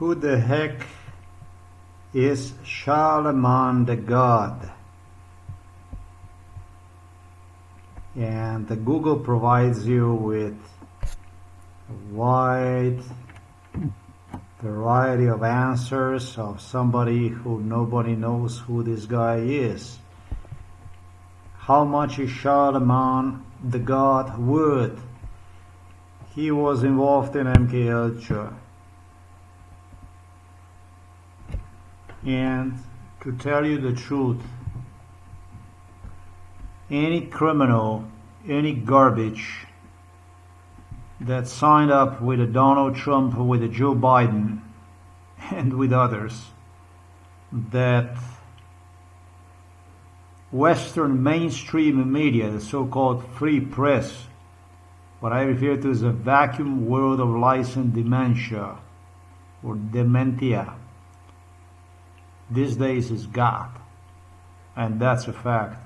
Who the heck is Charlamagne the God? And the Google provides you with a wide variety of answers of somebody who nobody knows who this guy is. How much is Charlamagne the God worth? He was involved in MK Ultra. And to tell you the truth, any criminal, any garbage that signed up with a Donald Trump, with a Joe Biden, and with others, that Western mainstream media, the so-called free press, what I refer to as a vacuum world of lies and dementia, or dementia, these days is God. And that's a fact.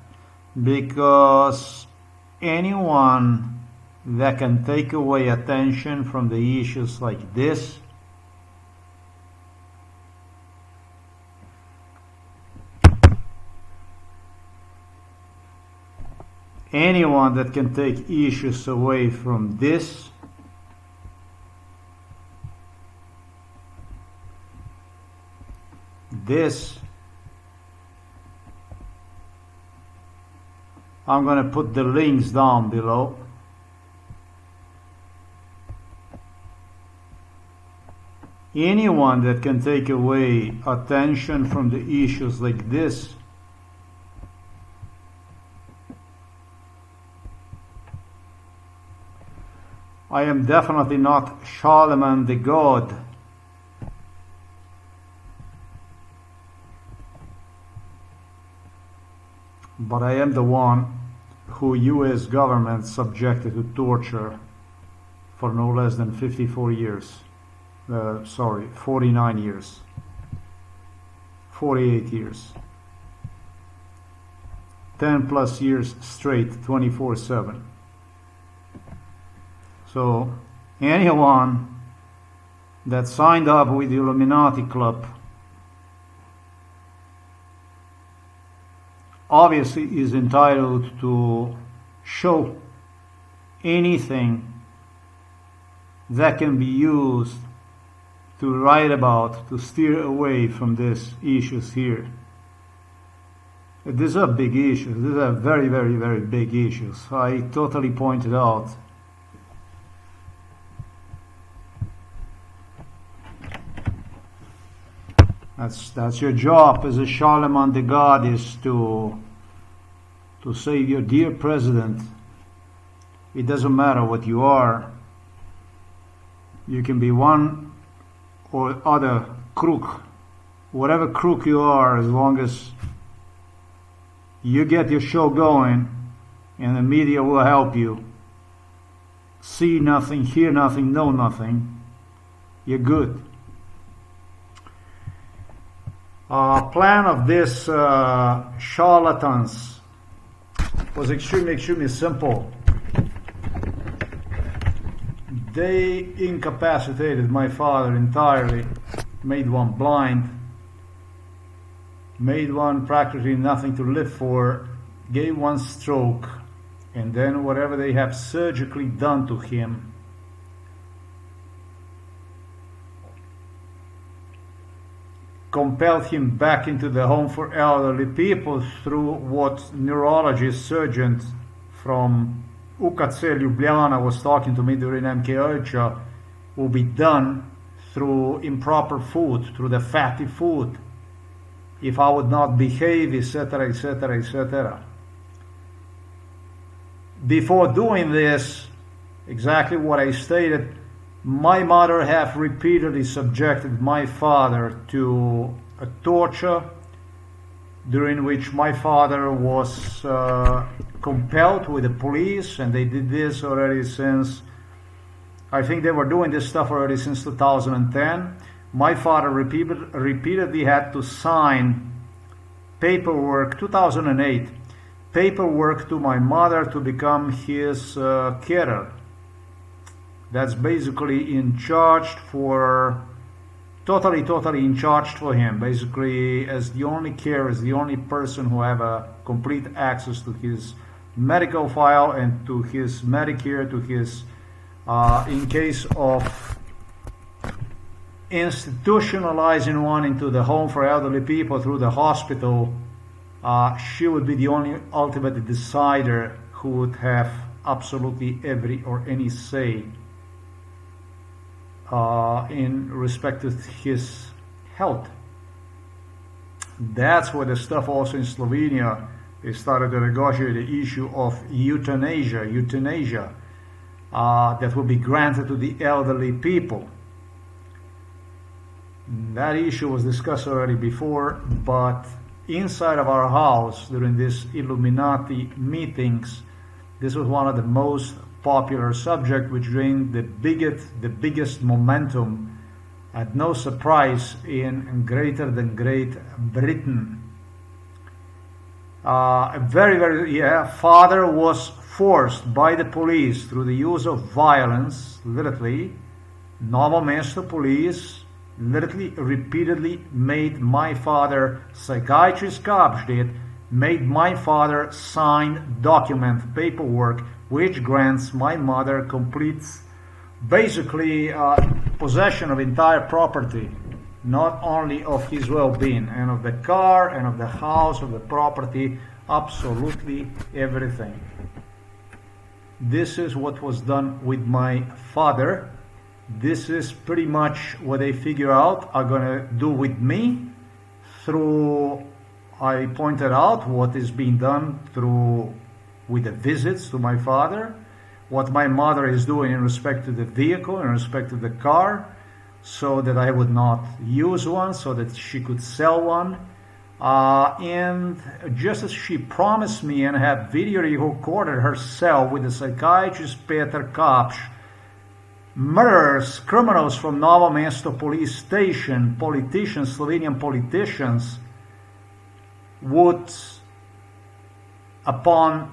Because anyone that can take away attention from the issues like this, anyone that can take issues away from this, I'm going to put the links down below. Anyone that can take away attention from the issues like this, I am definitely not Charlamagne the God. But I am the one who US government subjected to torture for no less than 54 years. 49 years. 48 years. 10 plus years straight, 24/7. So anyone that signed up with the Illuminati Club obviously is entitled to show anything that can be used to write about, to steer away from these issues here. These are big issues. These are very, very, very big issues. I totally pointed out. That's your job as a Charlamagne the God, is to say, your dear president, it doesn't matter what you are. You can be one or other crook, whatever crook you are, as long as you get your show going and the media will help you. See nothing, hear nothing, know nothing. You're good. Plan of this charlatans was extremely simple. They incapacitated my father entirely, made one blind, made one practically nothing to live for, gave one stroke, and then whatever they have surgically done to him, compelled him back into the home for elderly people through what neurologist surgeon from UKC Ljubljana was talking to me during MK Ultra, will be done through improper food, through the fatty food, if I would not behave, etc., etc., etc. Before doing this, exactly what I stated, my mother have repeatedly subjected my father to a torture, during which my father was compelled with the police, and they did this already since, I think they were doing this stuff already since 2010. My father repeatedly had to sign paperwork, 2008, paperwork to my mother to become his carer. That's basically in charge for totally in charge for him, basically as the only care, as the only person who have a complete access to his medical file and to his Medicare, to his, in case of institutionalizing one into the home for elderly people through the hospital, she would be the only ultimate decider who would have absolutely every or any say in respect to his health. That's where the stuff also in Slovenia, they started to negotiate the issue of euthanasia that will be granted to the elderly people. That issue was discussed already before, but inside of our house during these Illuminati meetings, this was one of the most popular subjects, which gained the biggest momentum, at no surprise, in greater than Great Britain. Father was forced by the police through the use of violence, literally. Novo Mesto police literally repeatedly made my father, psychiatrist Kapstedt, made my father sign document paperwork which grants my mother complete, basically, possession of entire property, not only of his well-being, and of the car, and of the house, of the property, absolutely everything. This is what was done with my father. This is pretty much what they figure out are going to do with me through, I pointed out what is being done through with the visits to my father, what my mother is doing in respect to the vehicle, in respect to the car, so that I would not use one, so that she could sell one. And just as she promised me and had video recorded herself with the psychiatrist Peter Kapš, murderers, criminals from Novo Mesto police station, politicians, Slovenian politicians, would, upon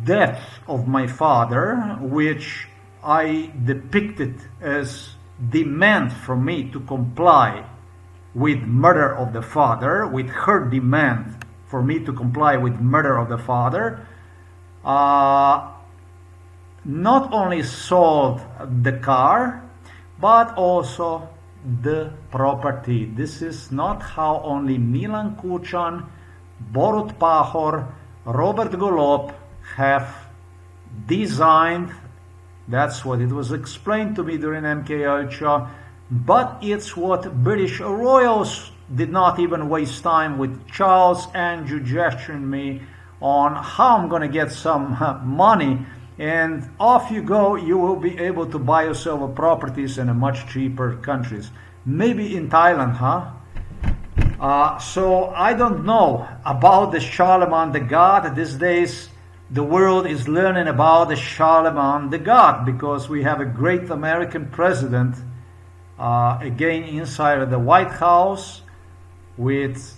death of my father, which I depicted as demand from me to comply with murder of the father, with her demand for me to comply with murder of the father, not only sold the car, but also the property. This is not how only Milan Kučan, Borut Pahor, Robert Golob have designed. That's what it was explained to me during MKUltra, but it's what British royals did not even waste time with Charles Andrew gesturing me on how I'm going to get some money, and off you go, you will be able to buy yourself properties in a much cheaper countries. Maybe in Thailand, huh? So I don't know about the Charlamagne the God. These days, the world is learning about the Charlamagne the God, because we have a great American president, again inside of the White House, with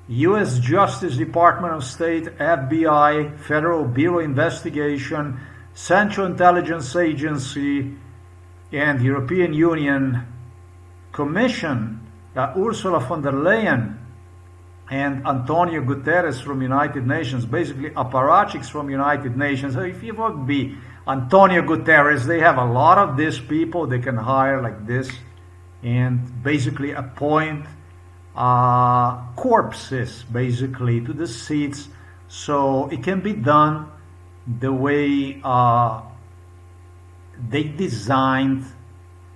U.S. Justice Department of State, FBI, Federal Bureau Investigation, Central Intelligence Agency, and European Union Commission, Ursula von der Leyen, and Antonio Guterres from United Nations, basically apparatchiks from United Nations. So if you would be Antonio Guterres, they have a lot of these people they can hire like this and basically appoint corpses basically to the seats, so it can be done the way they designed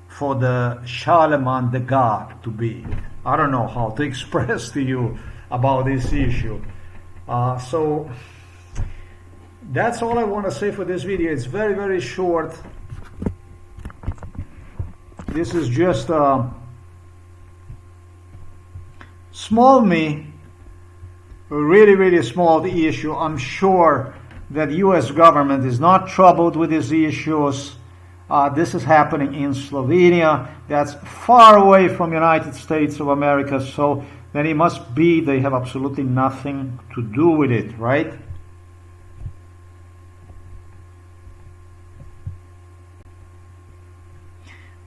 for the Charlamagne the God to be. I don't know how to express to you about this issue. So that's all I want to say for this video. It's very, very short. This is just small me, a really, really small issue. I'm sure that U.S. government is not troubled with these issues. This is happening in Slovenia. That's far away from United States of America, so then it must be they have absolutely nothing to do with it, right?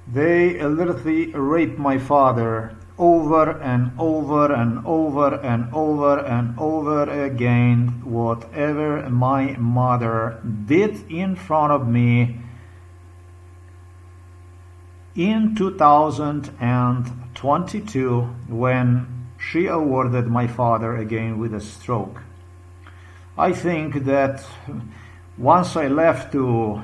They literally raped my father over and over and over and over and over again. Whatever my mother did in front of me in 2022, when she awarded my father again with a stroke. I think that once I left to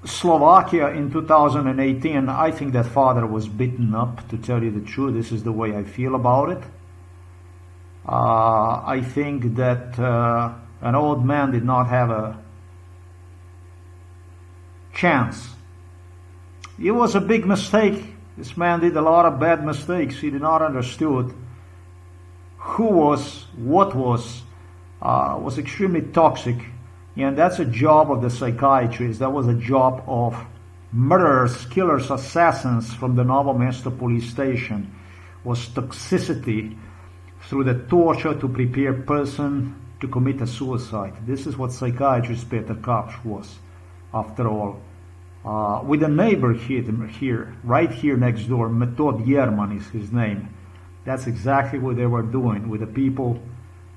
Slovakia in 2018, I think that father was beaten up, to tell you the truth. This is the way I feel about it. I think that an old man did not have a chance. It was a big mistake. This man did a lot of bad mistakes. He did not understood who was, what was extremely toxic. And that's a job of the psychiatrist. That was a job of murderers, killers, assassins from the Novo Mesto police station. Was toxicity through the torture to prepare person to commit a suicide. This is what psychiatrist Peter Kapsch was, after all. With a neighbor here, right here next door, Metod Yerman is his name. That's exactly what they were doing with the people,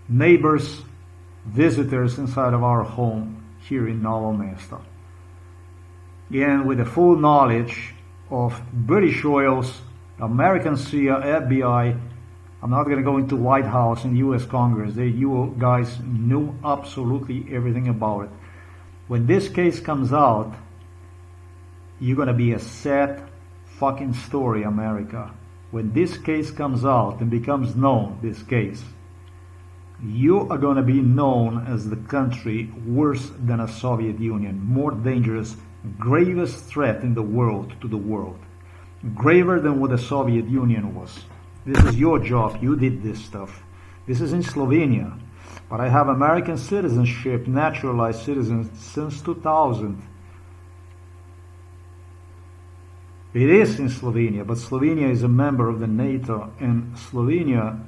neighbors, visitors inside of our home here in Novo Mesto. And with the full knowledge of British oils, American CIA, FBI, I'm not going to go into White House and US Congress. You guys knew absolutely everything about it. When this case comes out, you're going to be a sad fucking story, America. When this case comes out and becomes known, this case, you are going to be known as the country worse than a Soviet Union, more dangerous, gravest threat in the world to the world, graver than what the Soviet Union was. This is your job. You did this stuff. This is in Slovenia, but I have American citizenship, naturalized citizen since 2000. It is in Slovenia, but Slovenia is a member of the NATO, and Slovenia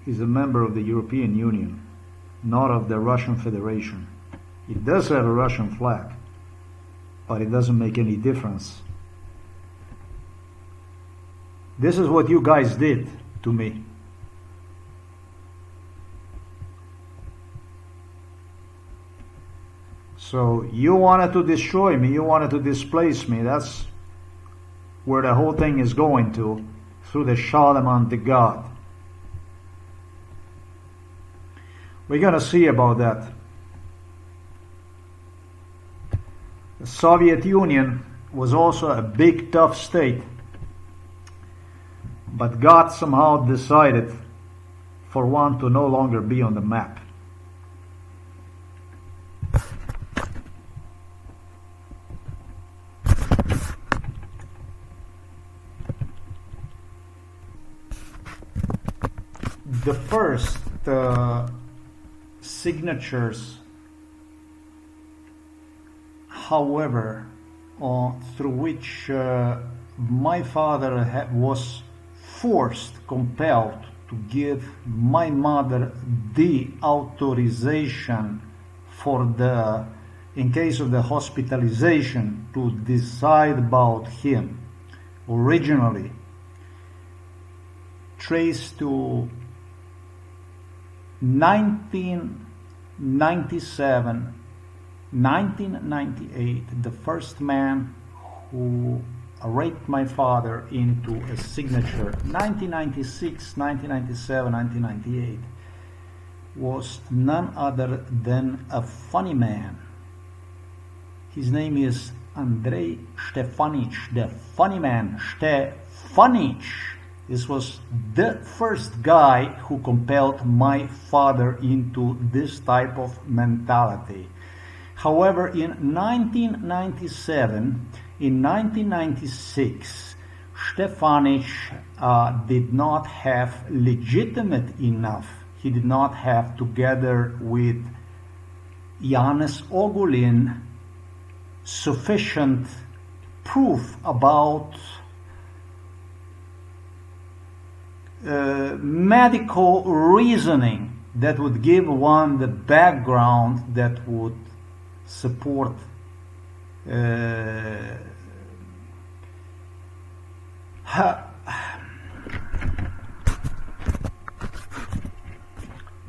is a member of the European Union, not of the Russian Federation. It does have a Russian flag, but it doesn't make any difference. This is what you guys did to me. So you wanted to destroy me, you wanted to displace me. That's where the whole thing is going to, through the Charlamagne the God. We're going to see about that. The Soviet Union was also a big, tough state, but God somehow decided for one to no longer be on the map. The first signatures, however, through which my father was forced, compelled to give my mother the authorization for the, in case of the hospitalization, to decide about him, originally traced to 1997, 1998, the first man who raped my father into a signature, 1996, 1997, 1998, was none other than a funny man. His name is ANDREJ ŠTEFANIČ, the funny man, ŠTEFANIČ. This was the first guy who compelled my father into this type of mentality. However, in 1997, in 1996, ŠTEFANIČ did not have legitimate enough. He did not have, together with Janez Ogulin, sufficient proof about medical reasoning that would give one the background that would support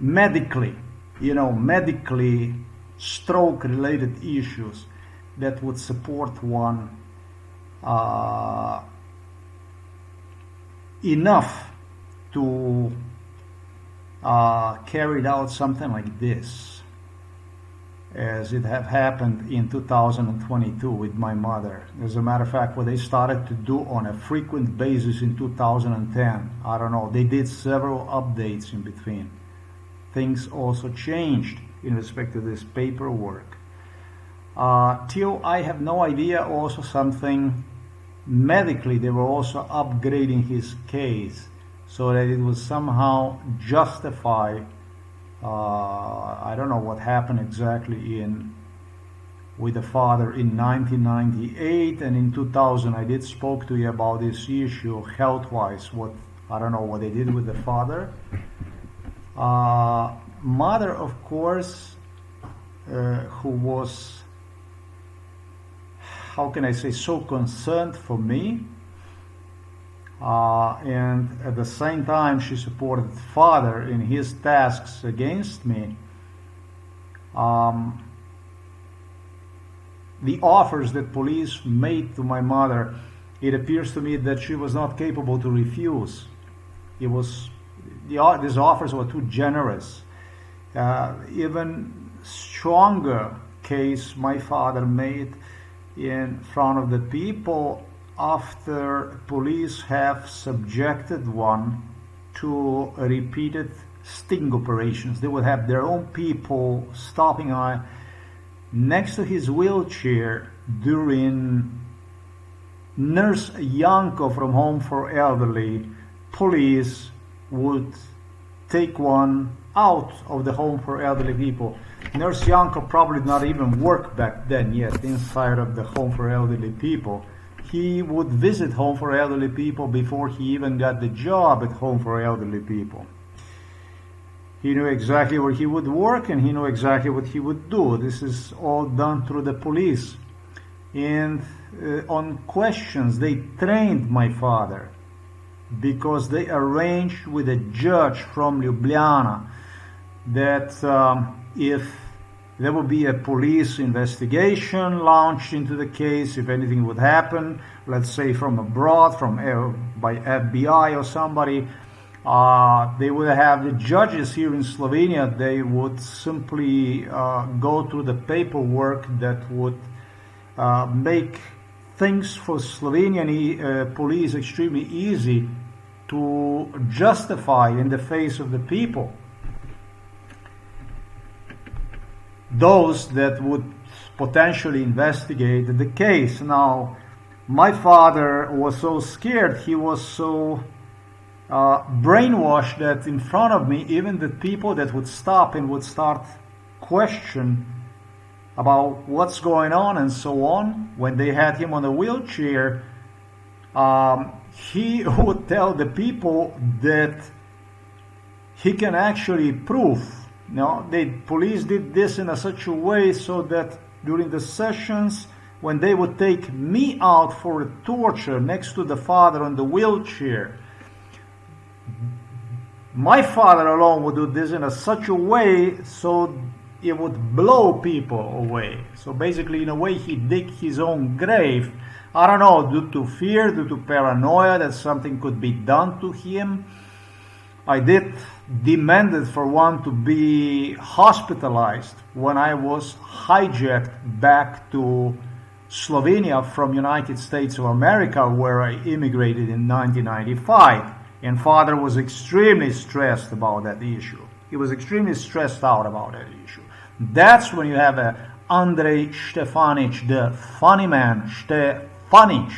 medically, medically stroke-related issues that would support one enough to carry out something like this, as it have happened in 2022 with my mother. As a matter of fact, what they started to do on a frequent basis in 2010, I don't know, they did several updates in between. Things also changed in respect to this paperwork. Till I have no idea, also something medically, they were also upgrading his case so that it would somehow justify, I don't know what happened exactly with the father in 1998, and in 2000 I did spoke to you about this issue health-wise, I don't know what they did with the father. Mother, of course, who was, how can I say, so concerned for me, and at the same time she supported father in his tasks against me. The offers that police made to my mother, it appears to me that she was not capable to refuse. These offers were too generous. Even stronger case my father made in front of the people after police have subjected one to repeated sting operations. They would have their own people stopping next to his wheelchair during Nurse Yanko from Home for Elderly. Police would take one out of the Home for Elderly people. Nurse Yanko probably not even worked back then yet inside of the Home for Elderly people. He would visit Home for Elderly people before he even got the job at Home for Elderly people. He knew exactly where he would work and he knew exactly what he would do. This is all done through the police. And on questions, they trained my father, because they arranged with a judge from Ljubljana that if there would be a police investigation launched into the case, if anything would happen, let's say from abroad, by FBI or somebody, they would have the judges here in Slovenia, they would simply go through the paperwork that would make things for Slovenian police extremely easy to justify in the face of the people. Those that would potentially investigate the case. Now, my father was so scared, he was so brainwashed that in front of me, even the people that would stop and would start question about what's going on and so on, when they had him on a wheelchair, he would tell the people that he can actually prove. The police did this in such a way so that during the sessions, when they would take me out for a torture next to the father on the wheelchair, my father alone would do this in such a way so it would blow people away. So basically, in a way, he dig his own grave. I don't know, due to fear, due to paranoia that something could be done to him. I did demanded for one to be hospitalized when I was hijacked back to Slovenia from United States of America, where I immigrated in 1995. And father was extremely stressed about that issue. He was extremely stressed out about that issue. That's when you have ANDREJ ŠTEFANIČ, the funny man, ŠTEFANIČ,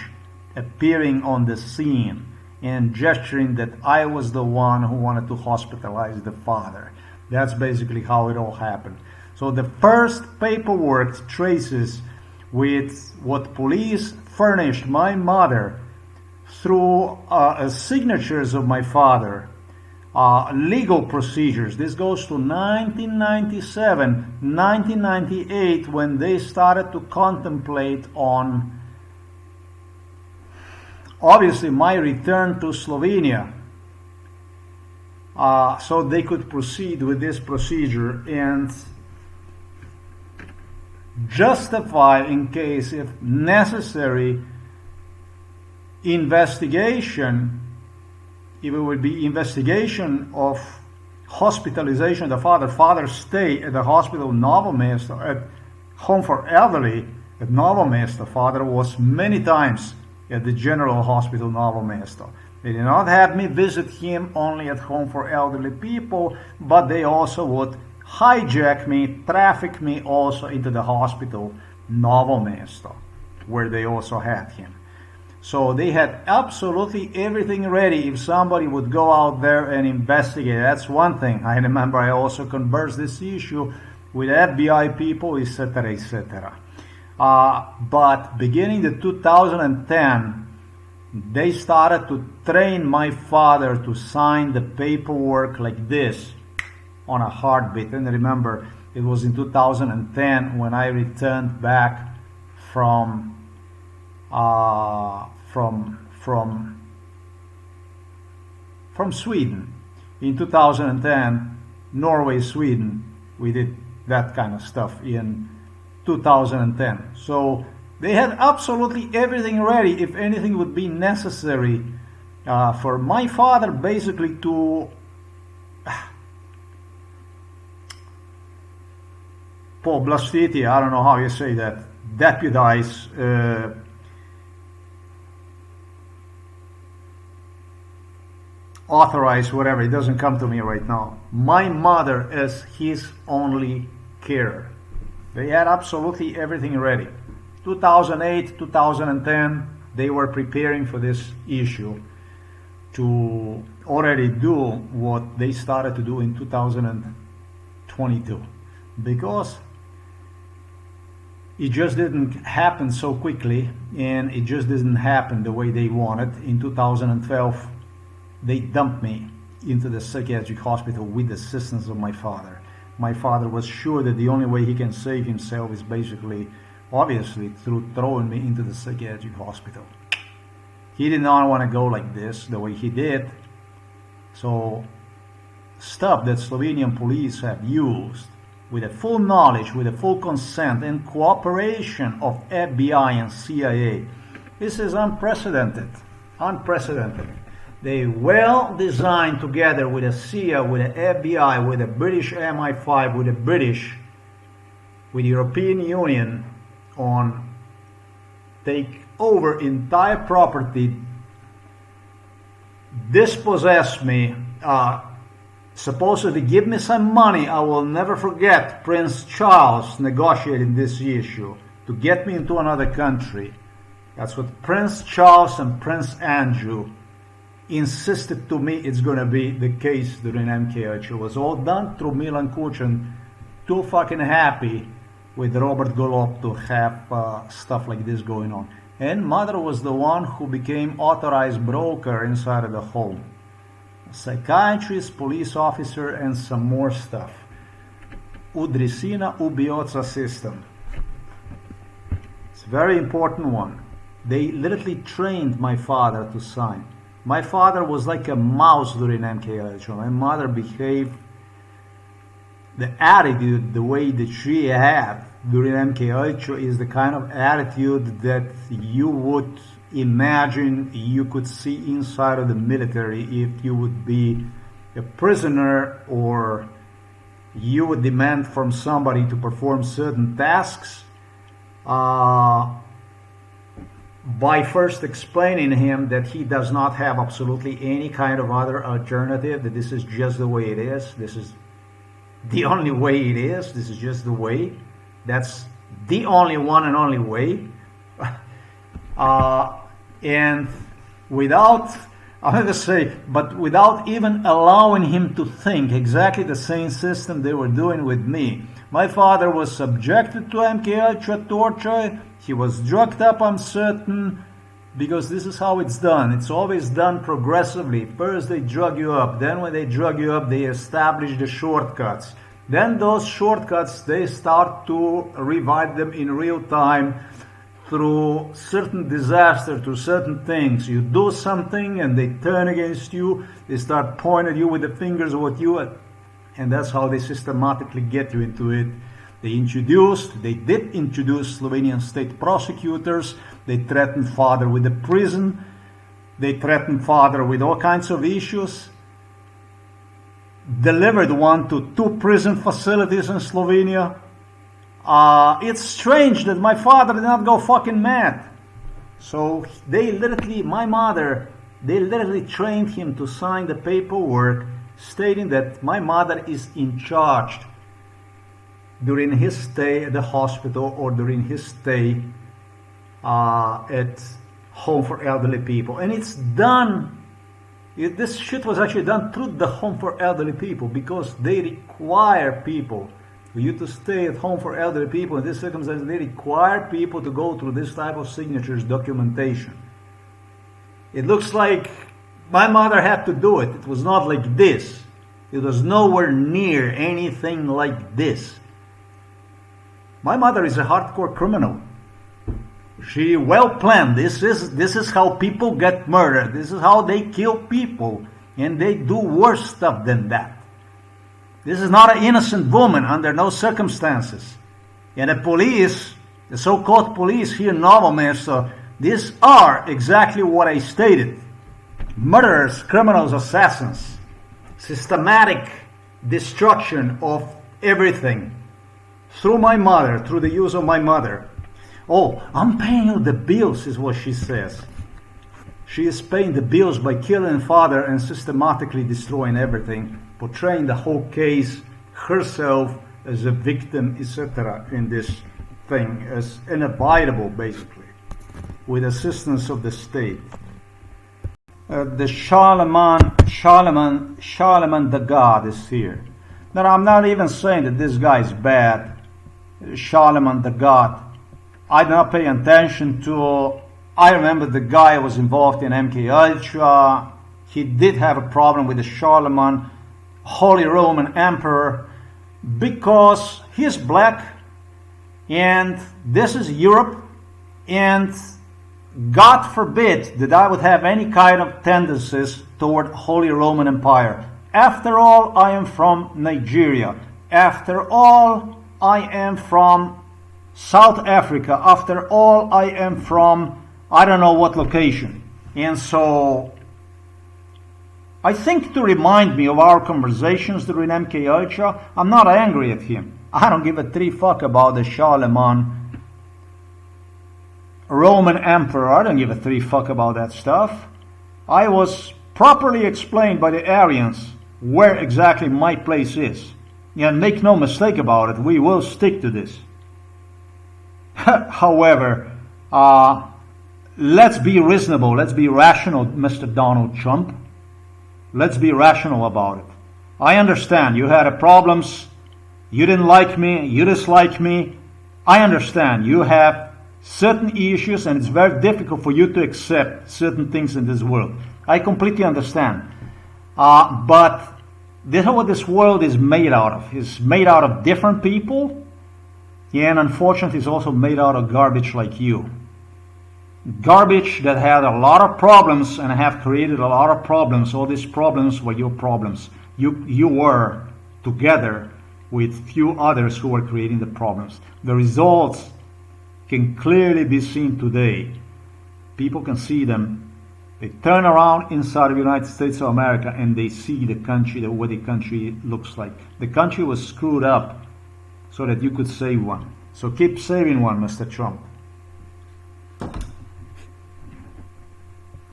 appearing on the scene and gesturing that I was the one who wanted to hospitalize the father. That's basically how it all happened. So the first paperwork traces with what police furnished my mother through signatures of my father, legal procedures. This goes to 1997, 1998, when they started to contemplate on obviously my return to Slovenia. so they could proceed with this procedure and justify, in case if necessary, investigation, if it would be investigation of hospitalization of the father. Father stay at the hospital Novo Mesto, at home for elderly at Novo Mesto. Father was many times at the General Hospital Novo Mesto. They did not have me visit him only at home for elderly people, but they also would hijack me, traffic me also into the hospital Novo Mesto, where they also had him. So they had absolutely everything ready if somebody would go out there and investigate. That's one thing. I remember I also conversed this issue with FBI people, etc., etc. But beginning in 2010, they started to train my father to sign the paperwork like this on a heartbeat. And remember, it was in 2010 when I returned back from Sweden. In 2010, Norway, Sweden, we did that kind of stuff in 2010. So they had absolutely everything ready if anything would be necessary for my father basically to pooblastiti, I don't know how you say that, deputize authorize, whatever, it doesn't come to me right now, my mother as his only carer. They had absolutely everything ready. 2008, 2010, they were preparing for this issue to already do what they started to do in 2022, because it just didn't happen so quickly, and it just didn't happen the way they wanted. In 2012, they dumped me into the psychiatric hospital with the assistance of my father. My father was sure that the only way he can save himself is basically, obviously, through throwing me into the psychiatric hospital. He did not want to go like this, the way he did. So, stuff that Slovenian police have used with a full knowledge, with a full consent and cooperation of FBI and CIA. This is unprecedented. Unprecedented. They well designed together with the CIA, with the FBI, with the British MI5, with the British, with the European Union on take over entire property, dispossess me, supposedly give me some money. I will never forget Prince Charles negotiating this issue to get me into another country. That's what Prince Charles and Prince Andrew insisted to me it's going to be the case during MKH. It was all done through Milan Kučan, too fucking happy with Robert Golob to have stuff like this going on. And mother was the one who became authorized broker inside of the home. Psychiatrist, police officer, and some more stuff. Udrisina ubioca system. It's a very important one. They literally trained my father to sign. My father was like a mouse during MKH. My mother behaved, the attitude, the way that she had during MKH is the kind of attitude that you would imagine you could see inside of the military if you would be a prisoner or you would demand from somebody to perform certain tasks. By first explaining him that he does not have absolutely any kind of other alternative, that this is just the way it is, this is the only way it is, this is just the way, that's the only one and only way. And without, I'm going to say, but without even allowing him to think exactly the same system they were doing with me. My father was subjected to MKH torture. He was drugged up, I'm certain, because this is how it's done. It's always done progressively. First they drug you up. Then when they drug you up, they establish the shortcuts. Then those shortcuts, they start to revive them in real time through certain disaster, through certain things. You do something and they turn against you. They start pointing at you with the fingers of what you are. And that's how they systematically get you into it. They did introduce Slovenian state prosecutors. They threatened father with the prison. They threatened father with all kinds of issues. Delivered one to 2 prison facilities in Slovenia. It's strange that my father did not go fucking mad. So they literally trained him to sign the paperwork stating that my mother is in charge during his stay at the hospital or during his stay at home for elderly people. And it's done. This shit was actually done through the home for elderly people, because they require people, for you to stay at home for elderly people in this circumstance, they require people to go through this type of signatures documentation. It looks like my mother had to do it. It was not like this. It was nowhere near anything like this. My mother is a hardcore criminal. She well planned. This is how people get murdered. This is how they kill people. And they do worse stuff than that. This is not an innocent woman under no circumstances. And the police, the so-called police here in Novo Mesto, these are exactly what I stated. Murderers, criminals, assassins. Systematic destruction of everything. Through my mother, through the use of my mother. Oh, I'm paying you the bills, is what she says. She is paying the bills by killing father and systematically destroying everything, portraying the whole case, herself as a victim, etc. in this thing, as unavoidable, basically, with assistance of the state. The Charlamagne the God is here. Now, I'm not even saying that this guy is bad. Charlamagne the God. I did not pay attention to. I remember the guy was involved in MK Ultra. He did have a problem with the Charlamagne, Holy Roman Emperor, because he's black, and this is Europe, and God forbid that I would have any kind of tendencies toward Holy Roman Empire. After all, I am from Nigeria. After all, I am from South Africa. After all, I am from I don't know what location. And so I think to remind me of our conversations during MK Ultra, I'm not angry at him. I don't give a three fuck about the Charlamagne Roman Emperor. I don't give a three fuck about that stuff. I was properly explained by the Aryans where exactly my place is. And make no mistake about it, we will stick to this. However, let's be reasonable, let's be rational, Mr. Donald Trump. Let's be rational about it. I understand you had problems, you didn't like me, you dislike me. I understand you have certain issues and it's very difficult for you to accept certain things in this world. I completely understand. But this is what this world is made out of. It's made out of different people, and unfortunately it's also made out of garbage like you. Garbage that had a lot of problems and have created a lot of problems. All these problems were your problems. You were together with few others who were creating the problems. The results can clearly be seen today. People can see them. They turn around inside of the United States of America and they see the country, what the country looks like. The country was screwed up so that you could save one. So keep saving one, Mr. Trump.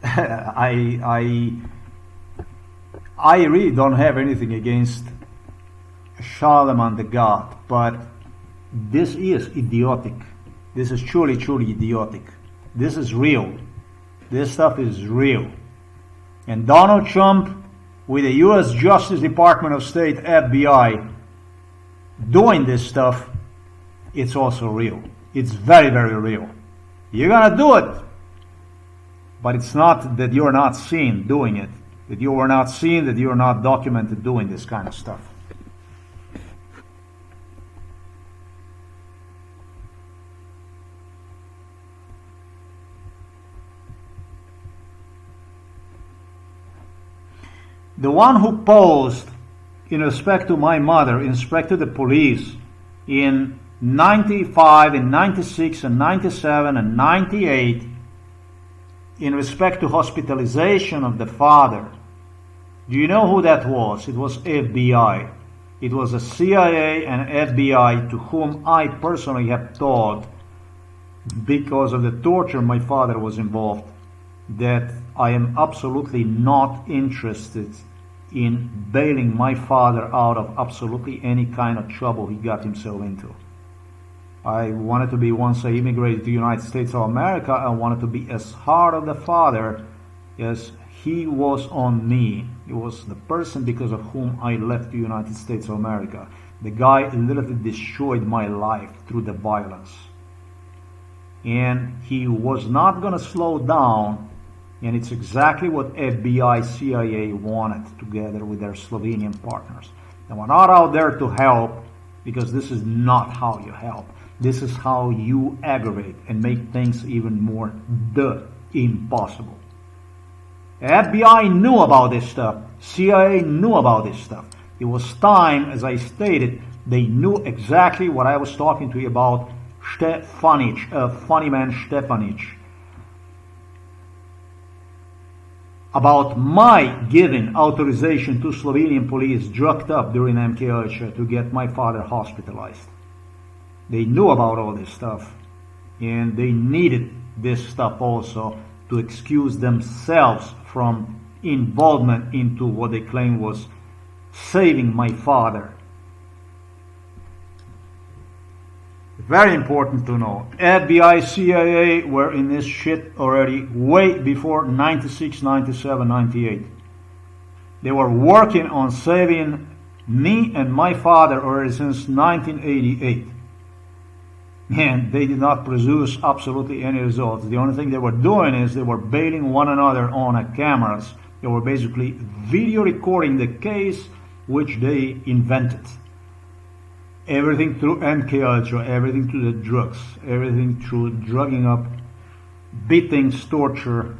I really don't have anything against Charlamagne the God, but this is idiotic. This is truly, truly idiotic. This is real. This stuff is real. And Donald Trump, with the U.S. Justice Department of State, FBI, doing this stuff, it's also real. It's very, very real. You're gonna do it. But it's not that you're not seen doing it. That you are not seen, that you're not documented doing this kind of stuff. The one who posed in respect to my mother, in respect to the police, in 95, in 96, and 97, and 98, in respect to hospitalization of the father, do you know who that was? It was FBI. It was a CIA and FBI to whom I personally have told, because of the torture my father was involved, that I am absolutely not interested in bailing my father out of absolutely any kind of trouble he got himself into. I wanted to be, once I immigrated to the United States of America, I wanted to be as hard on the father as he was on me. He was the person because of whom I left the United States of America. The guy literally destroyed my life through the violence. And he was not going to slow down, and it's exactly what FBI, CIA wanted together with their Slovenian partners. They were not out there to help, because this is not how you help. This is how you aggravate and make things even more impossible. FBI knew about this stuff. CIA knew about this stuff. It was time, as I stated, they knew exactly what I was talking to you about. ŠTEFANIČ, funny man ŠTEFANIČ. About my giving authorization to Slovenian police drugged up during MKH to get my father hospitalized. They knew about all this stuff, and they needed this stuff also to excuse themselves from involvement into what they claimed was saving my father. Very important to know. FBI, CIA were in this shit already way before 96, 97, 98. They were working on saving me and my father already since 1988. And they did not produce absolutely any results. The only thing they were doing is they were baiting one another on cameras. They were basically video recording the case which they invented. Everything through MKUltra, everything through the drugs, everything through drugging up, beatings, torture,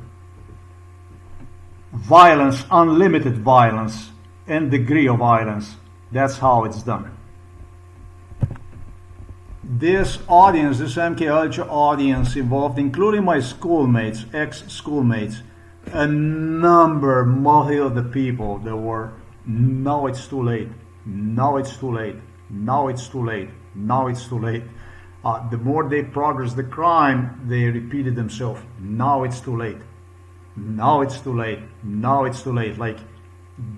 violence, unlimited violence, and degree of violence. That's how it's done. This audience, this MKUltra audience involved, including my schoolmates, ex-schoolmates, a number, multi of the people that were, now it's too late, now it's too late. Now it's too late. Now it's too late. The more they progress the crime, they repeated themselves. Now it's too late. Now it's too late. Now it's too late. Like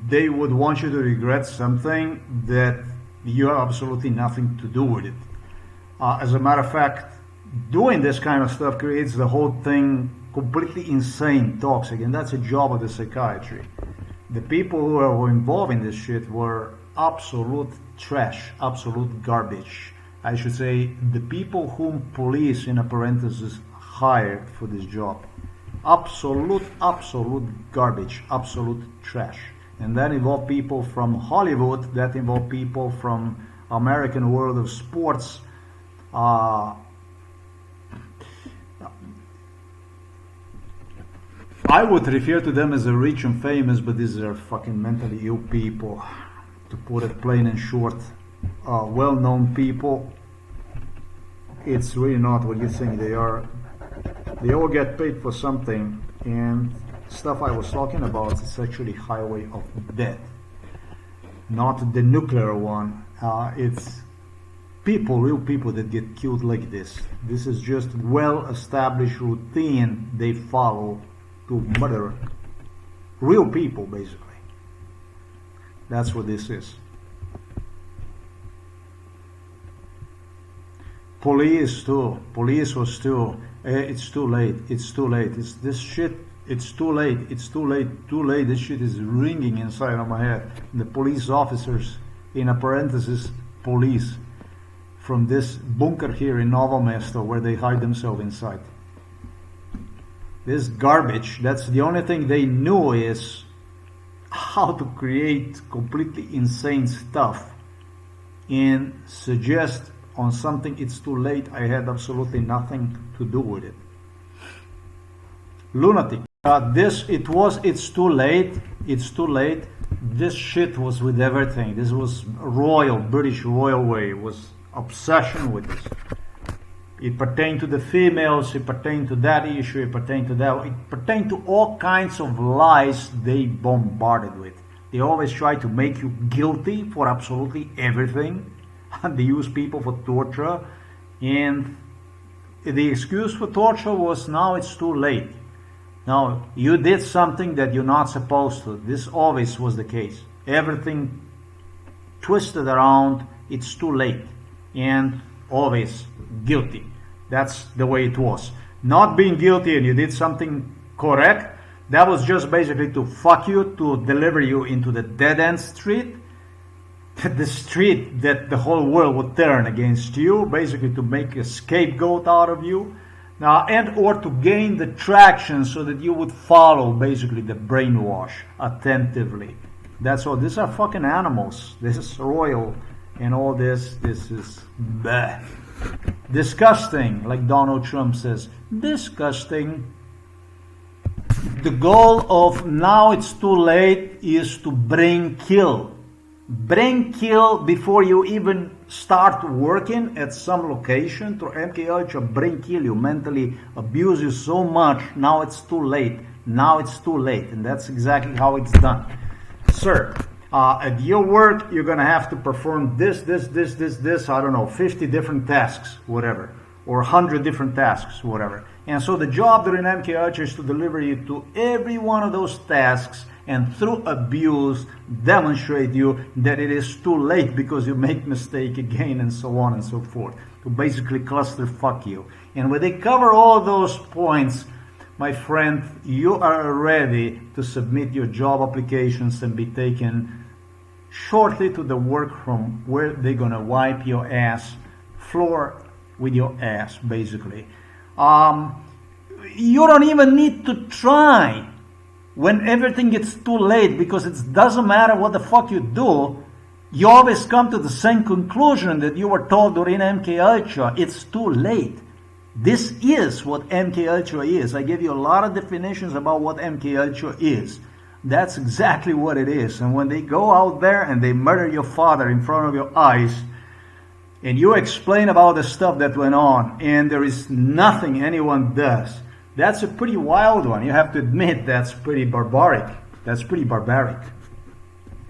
they would want you to regret something that you have absolutely nothing to do with it. As a matter of fact, doing this kind of stuff creates the whole thing completely insane, toxic, and that's a job of the psychiatry. The people who were involved in this shit were absolute trash, absolute garbage. I should say the people whom police, in a parenthesis, hired for this job. Absolute garbage, absolute trash. And that involved people from Hollywood, that involved people from American world of sports. I would refer to them as a rich and famous, but these are fucking mentally ill people. To put it plain and short, well-known people. It's really not what you think they are. They all get paid for something, and stuff I was talking about is actually highway of death, not the nuclear one. It's people, real people that get killed like this. This is just well-established routine they follow to murder real people, basically. That's what this is. Police too. Police was too. It's too late. It's too late. It's this shit. It's too late. It's too late. Too late. This shit is ringing inside of my head. The police officers, in a parenthesis, police, from this bunker here in Novo Mesto, where they hide themselves inside. This garbage. That's the only thing they knew is how to create completely insane stuff and suggest on something it's too late. I had absolutely nothing to do with it. Lunatic. It's too late. It's too late. this shit was with everything. This was royal, British royal way. It was obsession with this. It pertained to the females, it pertained to that issue, it pertained to that. It pertained to all kinds of lies they bombarded with. They always try to make you guilty for absolutely everything. They use people for torture. And the excuse for torture was, now it's too late. Now, you did something that you're not supposed to. This always was the case. Everything twisted around, it's too late. And always guilty. That's the way it was. Not being guilty and you did something correct, that was just basically to fuck you, to deliver you into the dead-end street. The street that the whole world would turn against you, basically to make a scapegoat out of you. Now, and or to gain the traction so that you would follow basically the brainwash attentively. That's all. These are fucking animals. This is royal and all this. This is bleh. Disgusting, like Donald Trump says. Disgusting. The goal of now it's too late is to bring kill. Bring kill before you even start working at some location. To MKUltra, bring kill you, mentally abuse you so much. Now it's too late. Now it's too late. And that's exactly how it's done. Sir, at your work, you're going to have to perform this, I don't know, 50 different tasks, whatever. Or 100 different tasks, whatever. And so the job during MKUltra is to deliver you to every one of those tasks and through abuse demonstrate you that it is too late because you make mistake again and so on and so forth. To basically cluster fuck you. And when they cover all those points, my friend, you are ready to submit your job applications and be taken shortly to the workroom where they're gonna wipe your ass floor with your ass, basically. You don't even need to try when everything gets too late, because it doesn't matter what the fuck you do, you always come to the same conclusion that you were told during MKUltra. It's too late. This is what MKUltra is. I gave you a lot of definitions about what MKUltra is. That's exactly what it is. And when they go out there and they murder your father in front of your eyes, and you explain about the stuff that went on, and there is nothing anyone does, that's a pretty wild one. You have to admit that's pretty barbaric. That's pretty barbaric.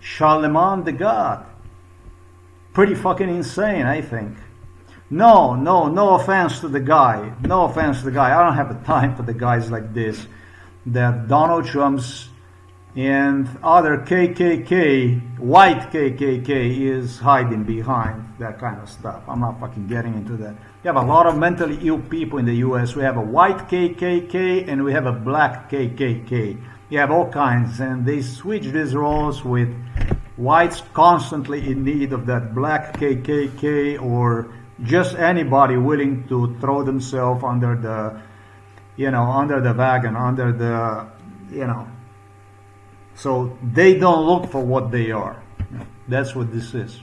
Charlamagne the God. Pretty fucking insane, I think. No offense to the guy. No offense to the guy. I don't have the time for the guys like this. That Donald Trump's and other KKK, white KKK, is hiding behind that kind of stuff. I'm not fucking getting into that. We have a lot of mentally ill people in the US. We have a white KKK and we have a black KKK. You have all kinds, and they switch these roles with whites constantly in need of that black KKK, or just anybody willing to throw themselves under the, under the wagon, under the, So they don't look for what they are. That's what this is.